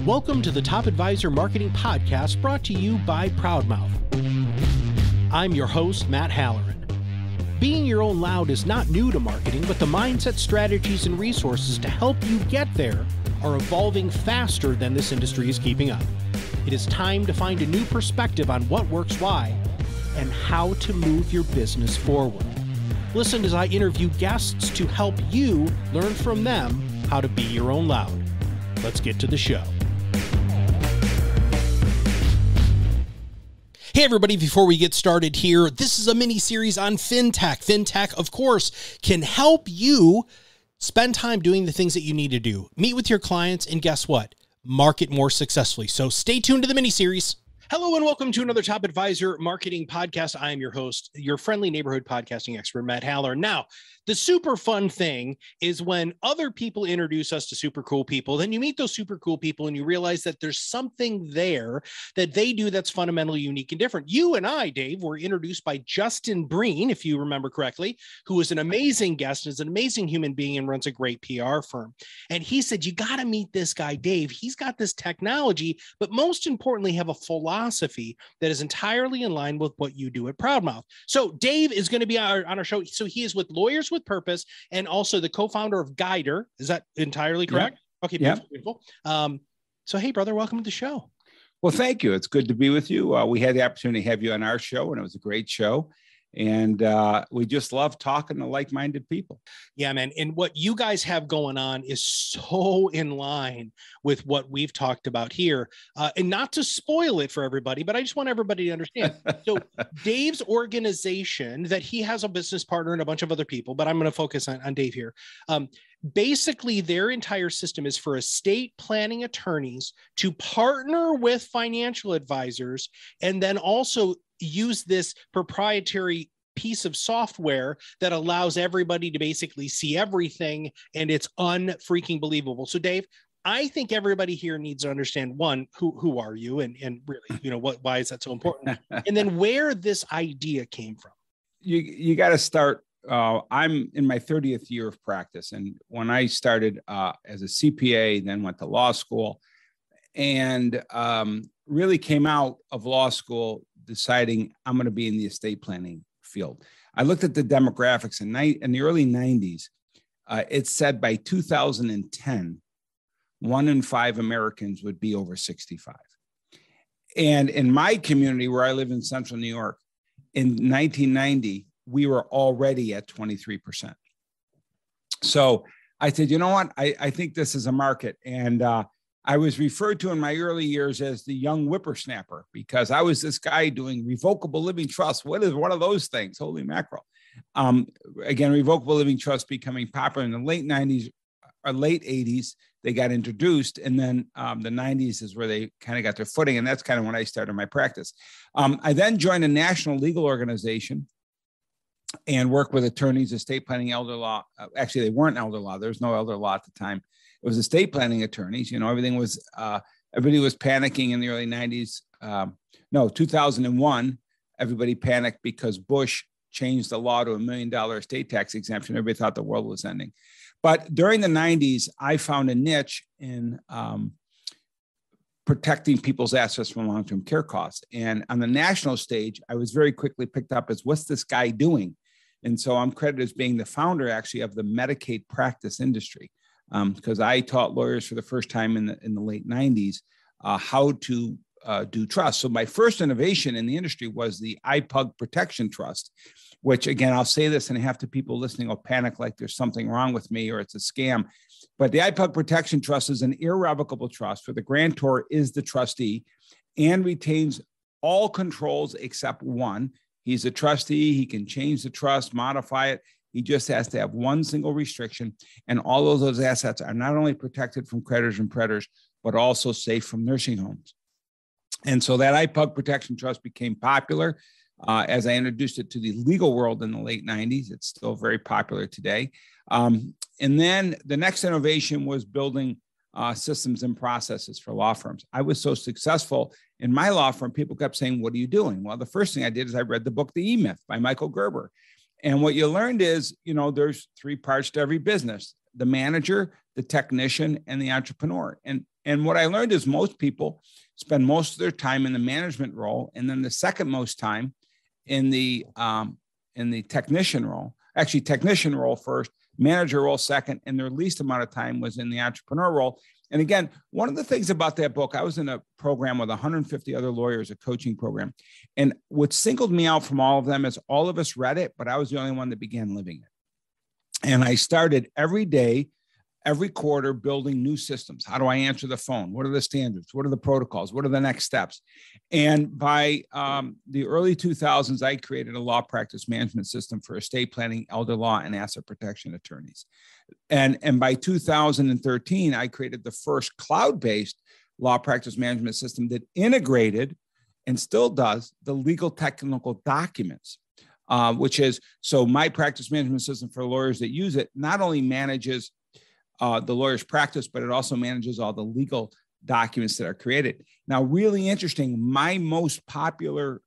Welcome to the Top Advisor Marketing Podcast brought to you by ProudMouth. I'm your host, Matt Halloran. Being your own loud is not new to marketing, but the mindset, strategies, and resources to help you get there are evolving faster than this industry is keeping up. It is time to find a new perspective on what works why and how to move your business forward. Listen as I interview guests to help you learn from them how to be your own loud. Let's get to the show. Hey everybody, before we get started here, this is a mini series on Fintech. Fintech, of course, can help you spend time doing the things that you need to do. Meet with your clients and guess what? Market more successfully. So stay tuned to the mini series. Hello and welcome to another Top Advisor Marketing Podcast. I am your host, your friendly neighborhood podcasting expert, Matt Halloran. Now, the super fun thing is when other people introduce us to super cool people, then you meet those super cool people and you realize that there's something there that they do that's fundamentally unique and different. You and I, Dave, were introduced by Justin Breen, if you remember correctly, who is an amazing guest, is an amazing human being and runs a great PR firm. And he said, you got to meet this guy, Dave. He's got this technology, but most importantly, have a philosophy that is entirely in line with what you do at ProudMouth. So Dave is going to be on our show. So he is with Lawyers with Purpose and also the co-founder of Geider. Is that entirely correct? Yeah. Okay, beautiful, beautiful. So hey, brother, welcome to the show. Well, thank you. It's good to be with you. We had the opportunity to have you on our show, and it was a great show. And we just love talking to like-minded people. Yeah, man. And what you guys have going on is so in line with what we've talked about here. And not to spoil it for everybody, but I just want everybody to understand. So Dave's organization, that he has a business partner and a bunch of other people, but I'm going to focus on Dave here. Basically, their entire system is for estate planning attorneys to partner with financial advisors and then also use this proprietary piece of software that allows everybody to basically see everything, and it's unfreaking believable. So Dave, I think everybody here needs to understand, one, who are you, and really, you know, why is that so important? And then where this idea came from. You got to start. I'm in my 30th year of practice. And when I started as a CPA, then went to law school and really came out of law school deciding I'm going to be in the estate planning field. I looked at the demographics in the early 90s. It said by 2010, 1 in 5 Americans would be over 65. And in my community where I live in central New York, in 1990, we were already at 23%. So I said, you know what? I think this is a market. And I was referred to in my early years as the young whippersnapper because I was this guy doing revocable living trust. What is one of those things? Holy mackerel. Again, revocable living trust becoming popular in the late 90s or late 80s. They got introduced. And then the 90s is where they kind of got their footing. And that's kind of when I started my practice. I then joined a national legal organization and worked with attorneys, estate planning, elder law. Actually, they weren't elder law. There was no elder law at the time. It was estate planning attorneys. You know, everybody was panicking in the early 90s. 2001, everybody panicked because Bush changed the law to $1 million estate tax exemption. Everybody thought the world was ending. But during the 90s, I found a niche in protecting people's assets from long-term care costs. And on the national stage, I was very quickly picked up as, what's this guy doing? And so I'm credited as being the founder, actually, of the Medicaid practice industry. Because I taught lawyers for the first time in the late 90s how to do trust. So my first innovation in the industry was the IPUG Protection Trust, which, again, I'll say this and half the people listening will panic like there's something wrong with me or it's a scam. But the IPUG Protection Trust is an irrevocable trust where the grantor is the trustee and retains all controls except one. He's a trustee. He can change the trust, modify it. He just has to have one single restriction, and all of those assets are not only protected from creditors and predators, but also safe from nursing homes. And so that IPUG Protection Trust became popular as I introduced it to the legal world in the late 90s. It's still very popular today. And then the next innovation was building systems and processes for law firms. I was so successful in my law firm, people kept saying, what are you doing? Well, the first thing I did is I read the book, The EMyth by Michael Gerber. And what you learned is, you know, there's 3 parts to every business: the manager, the technician, and the entrepreneur. And what I learned is most people spend most of their time in the management role, and then the second most time in the technician role. Actually, technician role first, manager role second, and their least amount of time was in the entrepreneur role. And again, one of the things about that book, I was in a program with 150 other lawyers, a coaching program. And what singled me out from all of them is all of us read it, but I was the only one that began living it. And I started every day, every quarter, building new systems. How do I answer the phone? What are the standards? What are the protocols? What are the next steps? And by the early 2000s, I created a law practice management system for estate planning, elder law, and asset protection attorneys. And by 2013, I created the first cloud-based law practice management system that integrated, and still does, the legal technical documents, which is, so my practice management system for lawyers that use it not only manages the lawyer's practice, but it also manages all the legal documents that are created. Now, really interesting, my most popular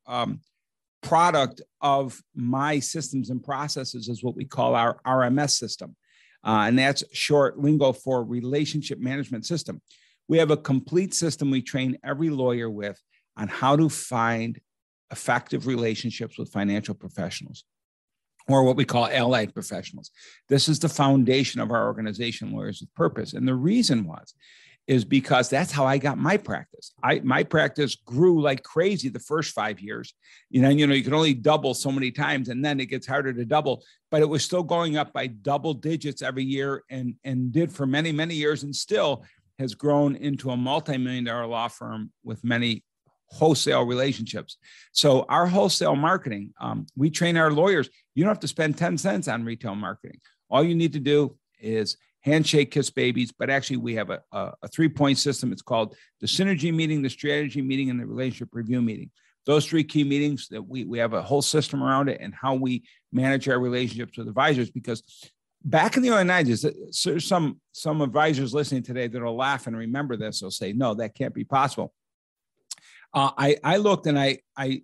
product of my systems and processes is what we call our RMS system. And that's short lingo for relationship management system. We have a complete system we train every lawyer with on how to find effective relationships with financial professionals, or what we call allied professionals. This is the foundation of our organization, Lawyers with Purpose. And the reason is because that's how I got my practice. My practice grew like crazy the first 5 years. You can only double so many times, and then it gets harder to double, but it was still going up by double digits every year, and did for many, many years, and still has grown into a multi-million-dollar law firm with many wholesale relationships. So our wholesale marketing, we train our lawyers. You don't have to spend 10 cents on retail marketing. All you need to do is handshake, kiss babies. But actually, we have a 3-point system. It's called the synergy meeting, the strategy meeting, and the relationship review meeting. Those 3 key meetings that we have a whole system around it, and how we manage our relationships with advisors. Because back in the early 90s, so some advisors listening today that'll laugh and remember this. They'll say, no, that can't be possible. I looked, and I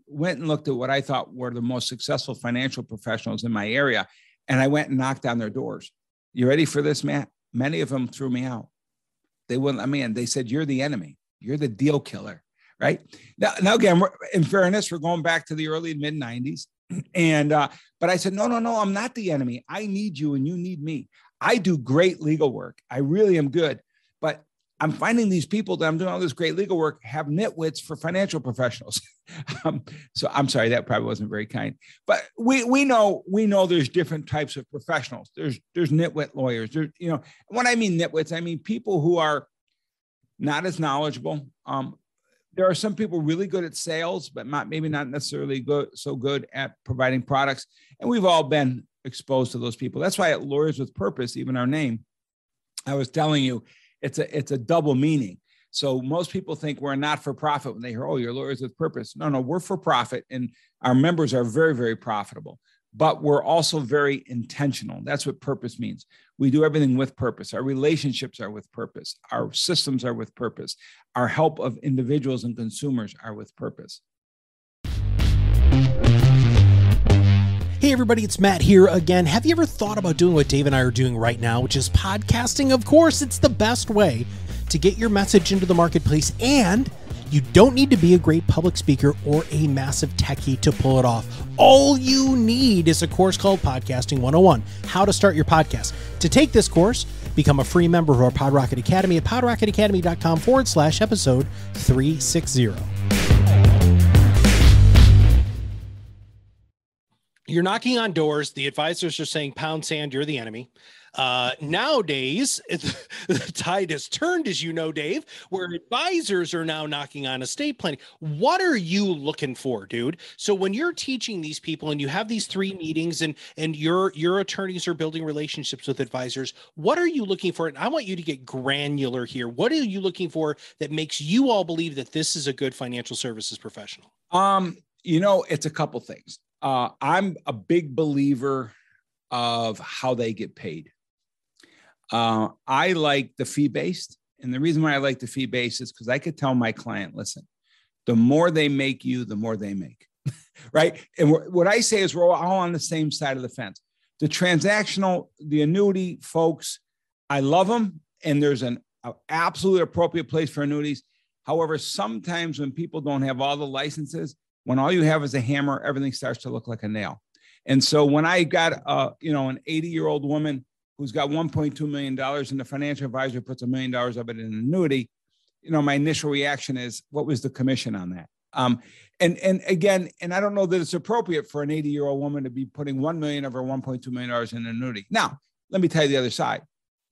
went and looked at what I thought were the most successful financial professionals in my area. And I went and knocked on their doors. You ready for this, Matt? Many of them threw me out. They wouldn't let me in. They said, you're the enemy. You're the deal killer, right? Now again, in fairness, we're going back to the early and mid 90s. And, but I said, no, I'm not the enemy. I need you and you need me. I do great legal work. I really am good. But I'm finding these people that I'm doing all this great legal work have nitwits for financial professionals. So I'm sorry, that probably wasn't very kind. But we know there's different types of professionals. There's nitwit lawyers. There's, when I mean nitwits, I mean people who are not as knowledgeable. There are some people really good at sales, but maybe not necessarily so good at providing products. And we've all been exposed to those people. That's why at Lawyers with Purpose, even our name, I was telling you, it's a double meaning. So most people think we're a not-for-profit when they hear, oh, you're Lawyers with Purpose. No, we're for profit, and our members are very, very profitable. But we're also very intentional. That's what purpose means. We do everything with purpose. Our relationships are with purpose. Our systems are with purpose. Our help of individuals and consumers are with purpose. Hey everybody, it's Matt here again. Have you ever thought about doing what Dave and I are doing right now, which is podcasting? Of course, it's the best way to get your message into the marketplace, and you don't need to be a great public speaker or a massive techie to pull it off. All you need is a course called Podcasting 101, How to Start Your Podcast. To take this course, become a free member of our PodRocket Academy at podrocketacademy.com/episode 360. You're knocking on doors. The advisors are saying, pound sand, you're the enemy. Nowadays, the tide has turned, as you know, Dave, where advisors are now knocking on estate planning. What are you looking for, dude? So when you're teaching these people and you have these 3 meetings and your attorneys are building relationships with advisors, what are you looking for? And I want you to get granular here. What are you looking for that makes you all believe that this is a good financial services professional? It's a couple things. I'm a big believer of how they get paid. I like the fee-based. And the reason why I like the fee-based is because I could tell my client, listen, the more they make you, the more they make, right? And what I say is we're all on the same side of the fence. The transactional, the annuity folks, I love them. and there's an absolute appropriate place for annuities. However, sometimes when people don't have all the licenses, when all you have is a hammer, everything starts to look like a nail. And so when I got an 80-year-old woman who's got $1.2 million and the financial advisor puts $1 million of it in an annuity, my initial reaction is, what was the commission on that? And again, I don't know that it's appropriate for an 80-year-old woman to be putting $1 million of her $1.2 million in an annuity. Now, let me tell you the other side.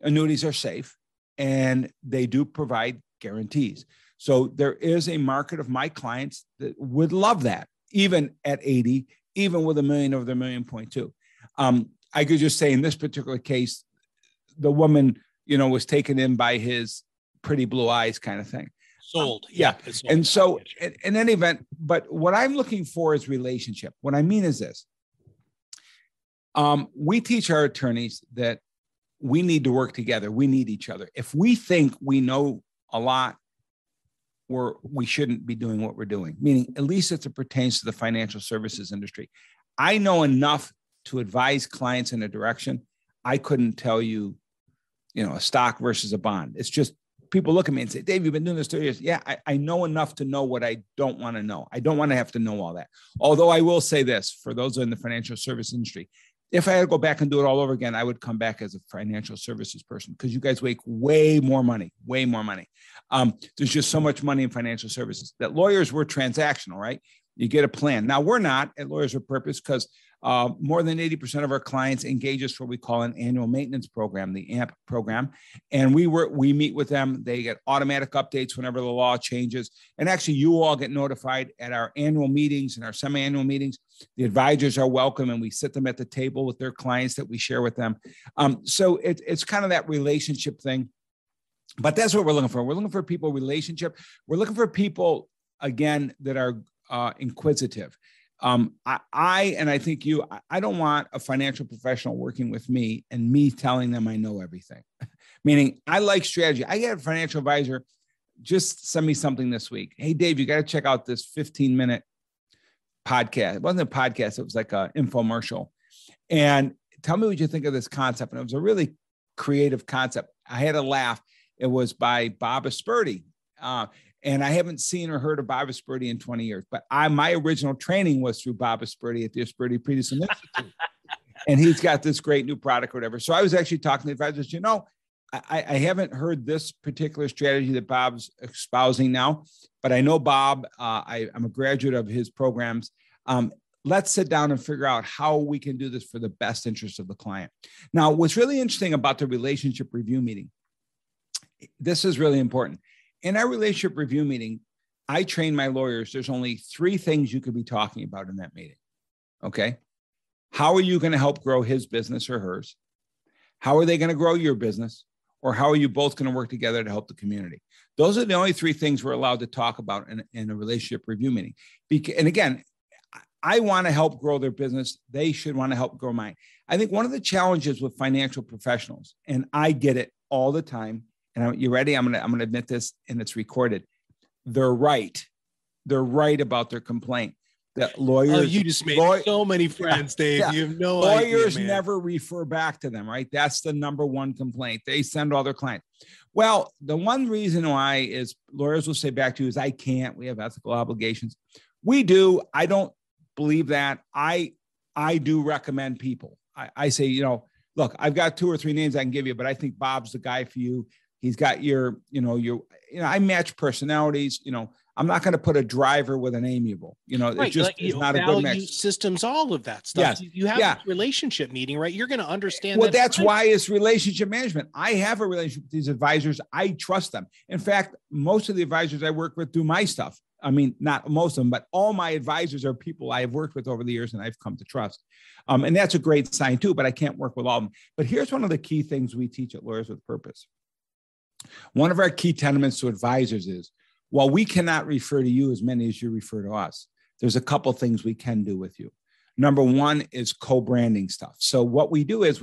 Annuities are safe and they do provide guarantees. So there is a market of my clients that would love that, even at 80, even with $1 million over the $1.2 million. I could just say in this particular case, the woman, was taken in by his pretty blue eyes kind of thing. Sold. Yeah. Sold. And so in any event, but what I'm looking for is relationship. What I mean is this. We teach our attorneys that we need to work together. We need each other. If we think we know a lot, we shouldn't be doing what we're doing, meaning at least as it pertains to the financial services industry. I know enough to advise clients in a direction. I couldn't tell you, a stock versus a bond. It's just people look at me and say, Dave, you've been doing this 30 years. Yeah, I know enough to know what I don't want to know. I don't want to have to know all that. Although I will say this, for those in the financial service industry, if I had to go back and do it all over again, I would come back as a financial services person because you guys make way more money. There's just so much money in financial services that lawyers were transactional, right? You get a plan. Now we're not at Lawyers with Purpose because more than 80% of our clients engage us for what we call an annual maintenance program, the AMP program. And we meet with them. They get automatic updates whenever the law changes. And actually you all get notified at our annual meetings and our semi-annual meetings. The advisors are welcome and we sit them at the table with their clients that we share with them. So it's kind of that relationship thing. But that's what we're looking for. We're looking for people relationship. We're looking for people, again, that are inquisitive. I think I don't want a financial professional working with me and me telling them I know everything. Meaning I like strategy. I get a financial advisor, just send me something this week. Hey, Dave, you got to check out this 15-minute podcast. It wasn't a podcast. It was like an infomercial. And tell me what you think of this concept. And it was a really creative concept. I had a laugh. It was by Bob Asperdi. And I haven't seen or heard of Bob Asperdi in 20 years, but my original training was through Bob Asperdi at the Asperdi Peterson Institute. And he's got this great new product or whatever. So I was actually talking to the advisors, I haven't heard this particular strategy that Bob's espousing now, but I know Bob, I'm a graduate of his programs. Let's sit down and figure out how we can do this for the best interest of the client. Now, what's really interesting about the relationship review meeting, this is really important. In our relationship review meeting, I train my lawyers. There's only 3 things you could be talking about in that meeting. Okay. How are you going to help grow his business or hers? How are they going to grow your business? Or how are you both going to work together to help the community? Those are the only 3 things we're allowed to talk about in a relationship review meeting. And again, I want to help grow their business. They should want to help grow mine. I think one of the challenges with financial professionals, and I get it all the time, and you ready? I'm going to admit this, and it's recorded. They're right. They're right about their complaint. That lawyers. Oh, you just made so many friends, Dave. Yeah. You have no idea. Lawyers never refer back to them, right? That's the number one complaint. They send all their clients. Well, the one reason why is lawyers will say back to you is, I can't. We have ethical obligations. We do. I don't believe that. I do recommend people. I say, look, I've got 2 or 3 names I can give you, but I think Bob's the guy for you. He's got I match personalities, I'm not going to put a driver with an amiable, right. It's not a good match. Systems, all of that stuff. Yes. You have a relationship meeting, right? You're going to understand. Well, that's why it's relationship management. I have a relationship with these advisors. I trust them. In fact, most of the advisors I work with do my stuff. I mean, not most of them, but all my advisors are people I have worked with over the years and I've come to trust. And that's a great sign too, but I can't work with all of them. But here's one of the key things we teach at Lawyers with Purpose. One of our key tenements to advisors is, while we cannot refer to you as many as you refer to us, there's a couple things we can do with you. Number one is co-branding stuff. So what we do is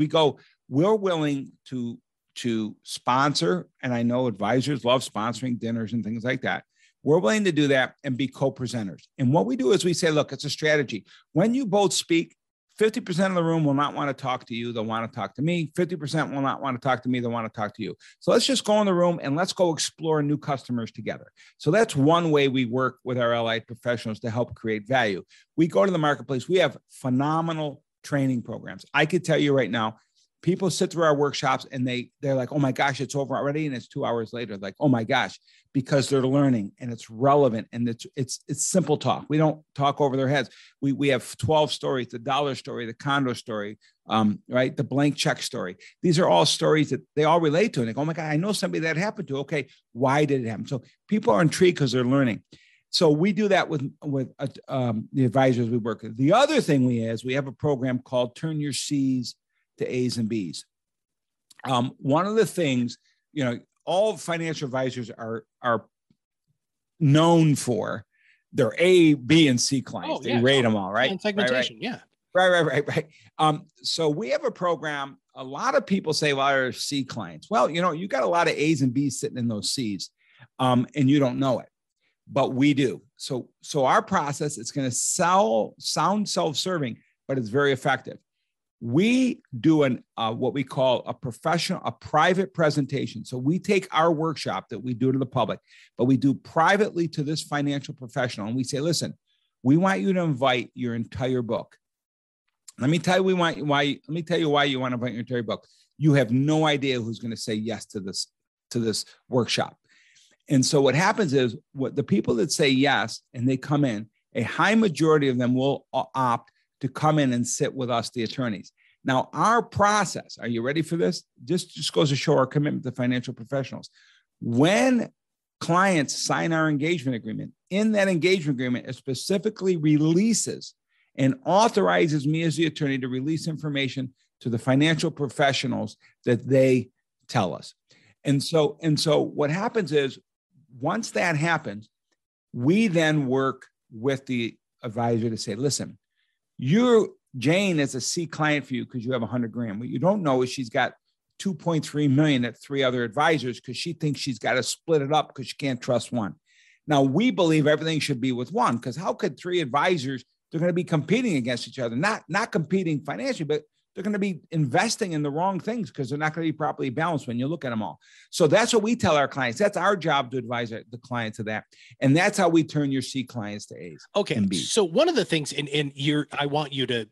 we're willing to sponsor, and I know advisors love sponsoring dinners and things like that. We're willing to do that and be co-presenters. And what we do is we say, look, it's a strategy. When you both speak, 50% of the room will not want to talk to you. They'll want to talk to me. 50% will not want to talk to me. They'll want to talk to you. So let's just go in the room and let's go explore new customers together. So that's one way we work with our allied professionals to help create value. We go to the marketplace. We have phenomenal training programs. I could tell you right now, people sit through our workshops and they're like, oh my gosh, it's over already. And it's 2 hours later, like, oh my gosh, because they're learning and it's relevant and it's simple talk. We don't talk over their heads. We have 12 stories, the dollar story, the condo story, right? The blank check story. These are all stories that they all relate to. And they go, oh my God, I know somebody that happened to. Okay, why did it happen? So people are intrigued because they're learning. So we do that with the advisors we work with. The other thing we have a program called Turn Your C's to A's and B's. One of the things, all financial advisors are known for their A, B, and C clients. They rate them all, right? And segmentation, Right. So we have a program. A lot of people say, well, they're C clients. Well, you got a lot of A's and B's sitting in those C's, and you don't know it, but we do. So our process, it's going to sound self-serving, but it's very effective. We do what we call a private presentation. So we take our workshop that we do to the public, but we do privately to this financial professional. And we say, listen, we want you to invite your entire book. Let me tell you why you want to invite your entire book. You have no idea who's going to say yes to this workshop. And so what happens is the people that say yes, and they come in, a high majority of them will opt to come in and sit with us, the attorneys. Now, our process, are you ready for this? Just goes to show our commitment to financial professionals. When clients sign our engagement agreement, in that engagement agreement, it specifically releases and authorizes me as the attorney to release information to the financial professionals that they tell us. And so what happens is, once that happens, we then work with the advisor to say, listen, Jane is a C client for you because you have $100,000. What you don't know is she's got 2.3 million at 3 other advisors because she thinks she's got to split it up because she can't trust one. Now, we believe everything should be with one, because how could 3 advisors, they're going to be competing against each other, not competing financially, but they're going to be investing in the wrong things because they're not going to be properly balanced when you look at them all. So that's what we tell our clients. That's our job to advise the client to that. And that's how we turn your C clients to A's. Okay. And B's. So one of the things I want you to,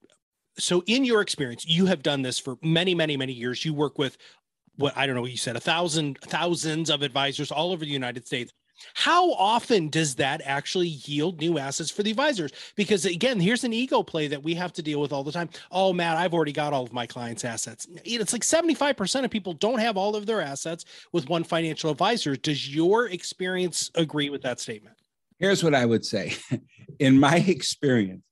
so in your experience, you have done this for many, many, many years. You work with what you said, thousands of advisors all over the United States. How often does that actually yield new assets for the advisors? Because again, here's an ego play that we have to deal with all the time. Oh, Matt, I've already got all of my clients' assets. It's like 75% of people don't have all of their assets with one financial advisor. Does your experience agree with that statement? Here's what I would say. In my experience,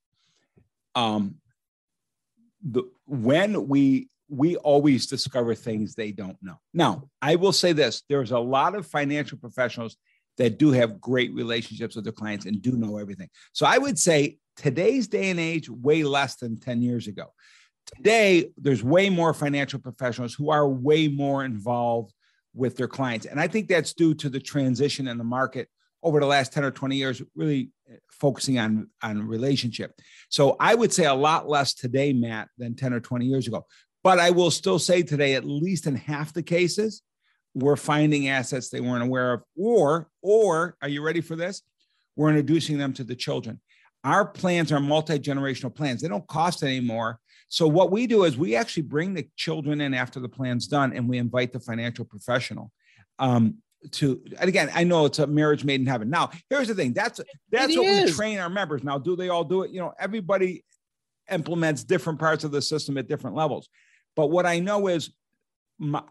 when we always discover things they don't know. Now, I will say this, there's a lot of financial professionals that do have great relationships with their clients and do know everything. So I would say today's day and age, way less than 10 years ago. Today, there's way more financial professionals who are way more involved with their clients. And I think that's due to the transition in the market over the last 10 or 20 years, really focusing on relationship. So I would say a lot less today, Matt, than 10 or 20 years ago. But I will still say today, at least in half the cases, we're finding assets they weren't aware of, or are you ready for this? We're introducing them to the children. Our plans are multi-generational plans. They don't cost anymore. So what we do is we actually bring the children in after the plan's done, and we invite the financial professional and again, I know it's a marriage made in heaven. Now, here's the thing. That's what we train our members. Now, do they all do it? Everybody implements different parts of the system at different levels. But what I know is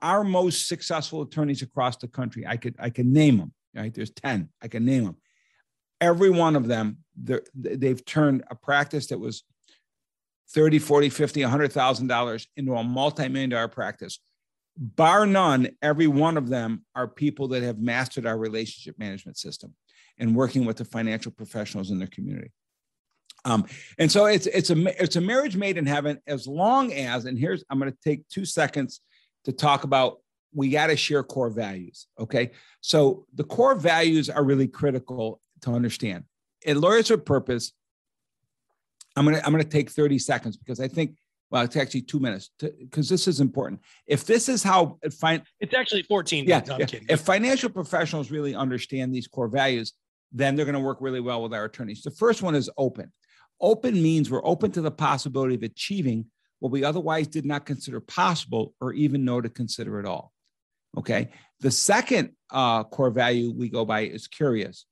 our most successful attorneys across the country, I can name them, right? There's 10, I can name them. Every one of them, they've turned a practice that was $30, $40, $50, $100,000 into a multi-million-dollar practice. Bar none, every one of them are people that have mastered our relationship management system and working with the financial professionals in their community. And so it's a marriage made in heaven, as long as, and I'm going to take 2 seconds to talk about, we got to share core values. Okay. So the core values are really critical to understand. At Lawyers with Purpose, I'm gonna take 30 seconds because I think, well, it's actually 2 minutes because this is important. If this is how it's actually 14 minutes. I'm kidding. If financial professionals really understand these core values, then they're going to work really well with our attorneys. The first one is open. Open means we're open to the possibility of achieving what we otherwise did not consider possible or even know to consider at all. Okay. The second core value we go by is curious.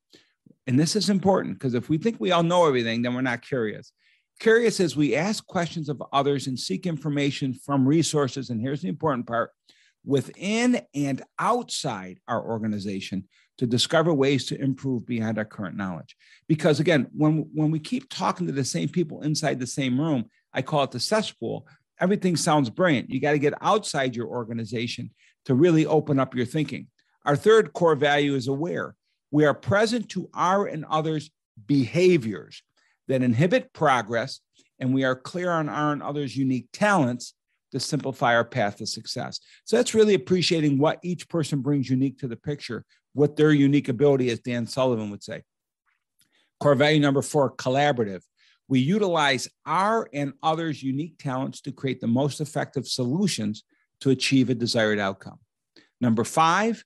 And this is important because if we think we all know everything, then we're not curious. Curious is we ask questions of others and seek information from resources. And here's the important part: within and outside our organization to discover ways to improve beyond our current knowledge. Because again, when we keep talking to the same people inside the same room, I call it the cesspool, everything sounds brilliant. You got to get outside your organization to really open up your thinking. Our third core value is aware. We are present to our and others' behaviors that inhibit progress, and we are clear on our and others' unique talents to simplify our path to success. So that's really appreciating what each person brings unique to the picture, what their unique ability is, Dan Sullivan would say. Core value number 4, collaborative. We utilize our and others' unique talents to create the most effective solutions to achieve a desired outcome. Number 5,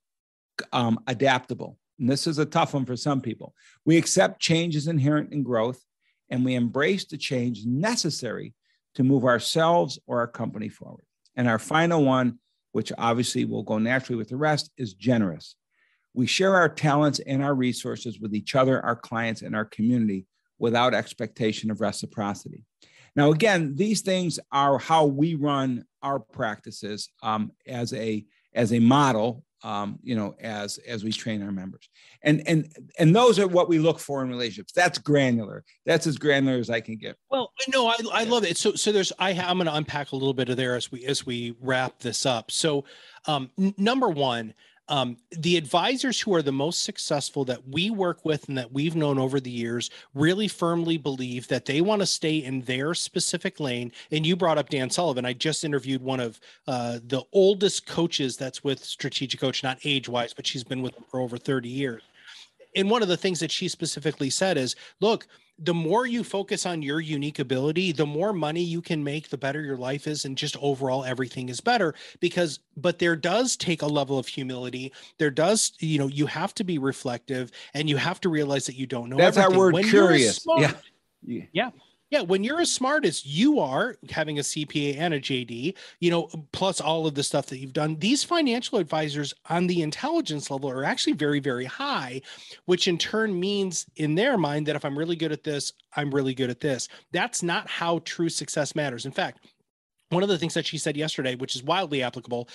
adaptable. And this is a tough one for some people. We accept changes inherent in growth, and we embrace the change necessary to move ourselves or our company forward. And our final one, which obviously will go naturally with the rest, is generous. We share our talents and our resources with each other, our clients, and our community without expectation of reciprocity. Now, again, these things are how we run our practices as a model, as we train our members. And those are what we look for in relationships. That's granular. That's as granular as I can get. Well, no, I love it. So there's, I'm going to unpack a little bit of there as we wrap this up. So number one, the advisors who are the most successful that we work with and that we've known over the years really firmly believe that they want to stay in their specific lane. And you brought up Dan Sullivan. I just interviewed one of the oldest coaches that's with Strategic Coach, not age-wise, but she's been with them for over 30 years. And one of the things that she specifically said is, look, the more you focus on your unique ability, the more money you can make, the better your life is. And just overall, everything is better but there does take a level of humility. There does, you have to be reflective and you have to realize that you don't know everything. That's our word, when curious. Yeah. When you're as smart as you are, having a CPA and a JD, plus all of the stuff that you've done, these financial advisors on the intelligence level are actually very, very high, which in turn means in their mind that if I'm really good at this, I'm really good at this. That's not how true success matters. In fact, one of the things that she said yesterday, which is wildly applicable,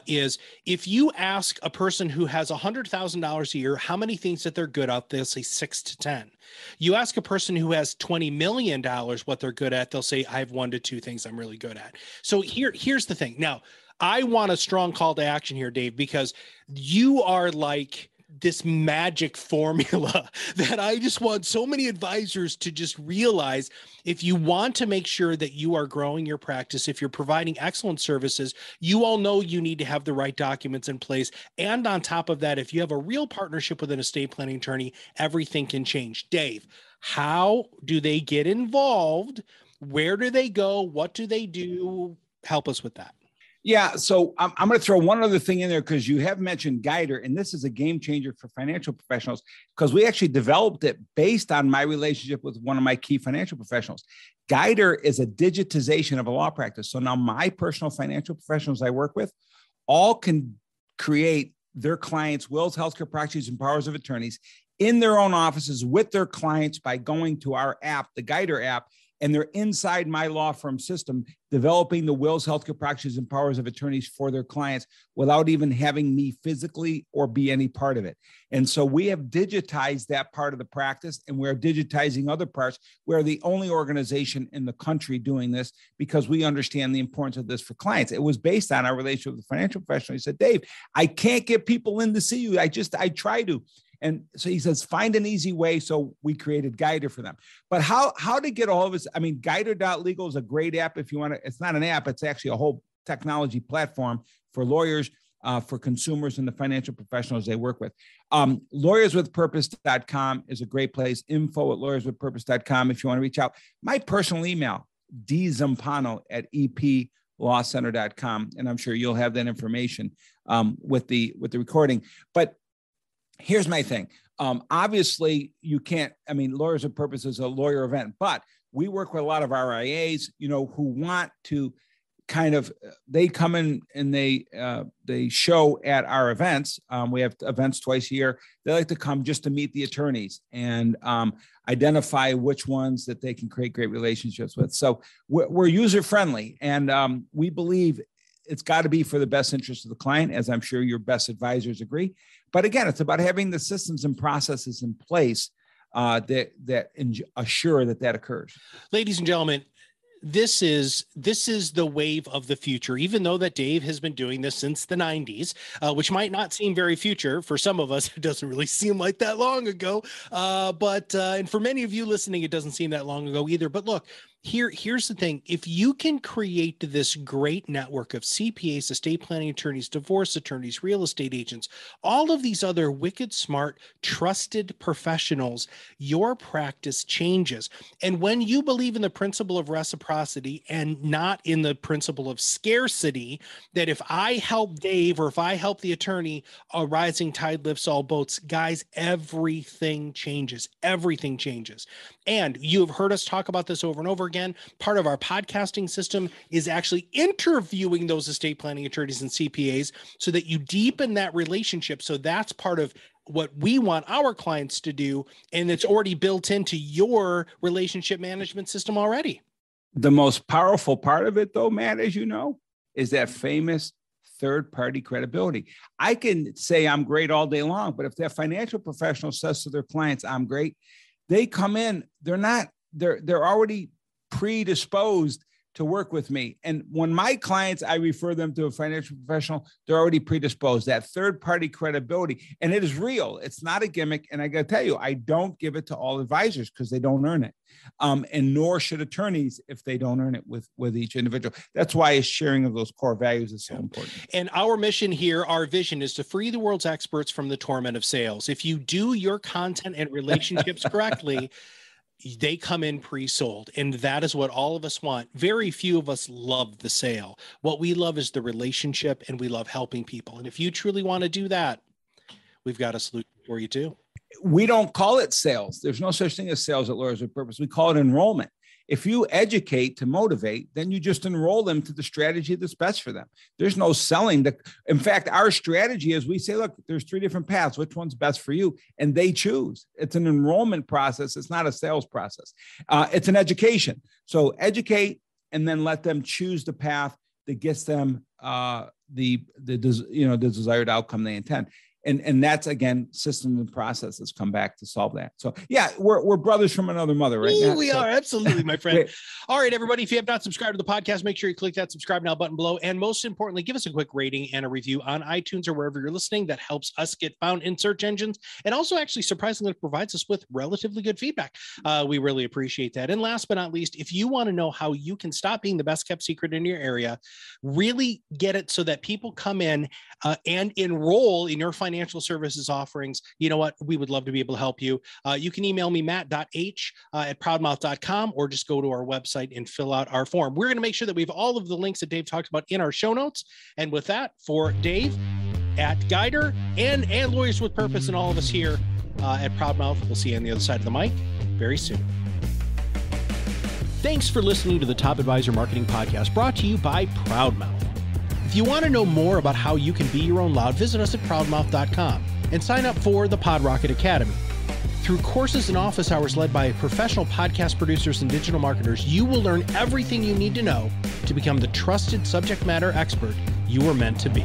is if you ask a person who has $100,000 a year, how many things that they're good at, they'll say 6 to 10. You ask a person who has $20 million what they're good at, they'll say, I have 1 to 2 things I'm really good at. So here's the thing. Now, I want a strong call to action here, Dave, because you are like this magic formula that I just want so many advisors to just realize. If you want to make sure that you are growing your practice, if you're providing excellent services, you all know you need to have the right documents in place. And on top of that, if you have a real partnership with an estate planning attorney, everything can change. Dave, how do they get involved? Where do they go? What do they do? Help us with that. Yeah, so I'm going to throw one other thing in there because you have mentioned Geider, and this is a game changer for financial professionals because we actually developed it based on my relationship with one of my key financial professionals. Geider is a digitization of a law practice. So now my personal financial professionals I work with all can create their clients' wills, healthcare proxies, and powers of attorneys in their own offices with their clients by going to our app, the Geider app, and they're inside my law firm system, developing the wills, healthcare proxies, and powers of attorneys for their clients without even having me physically or be any part of it. And so we have digitized that part of the practice, and we're digitizing other parts. We're the only organization in the country doing this because we understand the importance of this for clients. It was based on our relationship with the financial professional. He said, Dave, I can't get people in to see you. I try to. And so he says, find an easy way. So we created Geider for them. But how to get all of this? I mean, Geider.legal is a great app if you want to. It's not an app. It's actually a whole technology platform for lawyers. for consumers and the financial professionals they work with. Lawyerswithpurpose.com is a great place. info@lawyerswithpurpose.com if you want to reach out. My personal email, dzumpano@eplawcenter.com. And I'm sure you'll have that information with the recording. But here's my thing. Obviously, you can't, Lawyers with Purpose is a lawyer event, but we work with a lot of RIAs, who want to they come in and they show at our events. We have events twice a year. They like to come just to meet the attorneys and identify which ones that they can create great relationships with. So we're user-friendly, and we believe it's got to be for the best interest of the client, as I'm sure your best advisors agree. But again, it's about having the systems and processes in place that assure that occurs. Ladies and gentlemen, this is the wave of the future, even though that Dave has been doing this since the 90s, which might not seem very future. For some of us, it doesn't really seem like that long ago. And for many of you listening, it doesn't seem that long ago either. But look, here's the thing. If you can create this great network of CPAs, estate planning attorneys, divorce attorneys, real estate agents, all of these other wicked smart, trusted professionals, your practice changes. And when you believe in the principle of reciprocity and not in the principle of scarcity, that if I help Dave or if I help the attorney, a rising tide lifts all boats, guys, everything changes. Everything changes. And you have heard us talk about this over and over again. Part of our podcasting system is actually interviewing those estate planning attorneys and CPAs so that you deepen that relationship. So that's part of what we want our clients to do. And it's already built into your relationship management system already. The most powerful part of it, though, Matt, as you know, is that famous third-party credibility. I can say I'm great all day long, but if that financial professional says to their clients, I'm great, they come in, they're already predisposed to work with me. And when my clients, I refer them to a financial professional, they're already predisposed, that third-party credibility. And it is real. It's not a gimmick. And I got to tell you, I don't give it to all advisors because they don't earn it. And nor should attorneys if they don't earn it with each individual. That's why a sharing of those core values is so important. And our mission here, our vision is to free the world's experts from the torment of sales. If you do your content and relationships correctly, they come in pre-sold. And that is what all of us want. Very few of us love the sale. What we love is the relationship, and we love helping people. And if you truly want to do that, we've got a solution for you too. We don't call it sales. There's no such thing as sales at Lawyers with Purpose. We call it enrollment. If you educate to motivate, then you just enroll them to the strategy that's best for them. There's no selling. In fact, our strategy is we say, look, there's 3 different paths. Which one's best for you? And they choose. It's an enrollment process. It's not a sales process. It's an education. So educate and then let them choose the path that gets them the desired outcome they intend. And that's, again, systems and processes come back to solve that. So, yeah, we're brothers from another mother, right? We are. Absolutely, my friend. All right, everybody, if you have not subscribed to the podcast, make sure you click that subscribe now button below. And most importantly, give us a quick rating and a review on iTunes or wherever you're listening. That helps us get found in search engines, and also actually surprisingly provides us with relatively good feedback. We really appreciate that. And last but not least, if you want to know how you can stop being the best kept secret in your area, really get it so that people come in and enroll in your financial services offerings, you know what? We would love to be able to help you. You can email me, matt.h@proudmouth.com, or just go to our website and fill out our form. We're going to make sure that we have all of the links that Dave talked about in our show notes. And with that, for Dave at Geider and Lawyers with Purpose and all of us here at ProudMouth, we'll see you on the other side of the mic very soon. Thanks for listening to the Top Advisor Marketing Podcast, brought to you by ProudMouth. If you want to know more about how you can be your own loud, visit us at proudmouth.com and sign up for the PodRocket Academy. Through courses and office hours led by professional podcast producers and digital marketers, you will learn everything you need to know to become the trusted subject matter expert you were meant to be.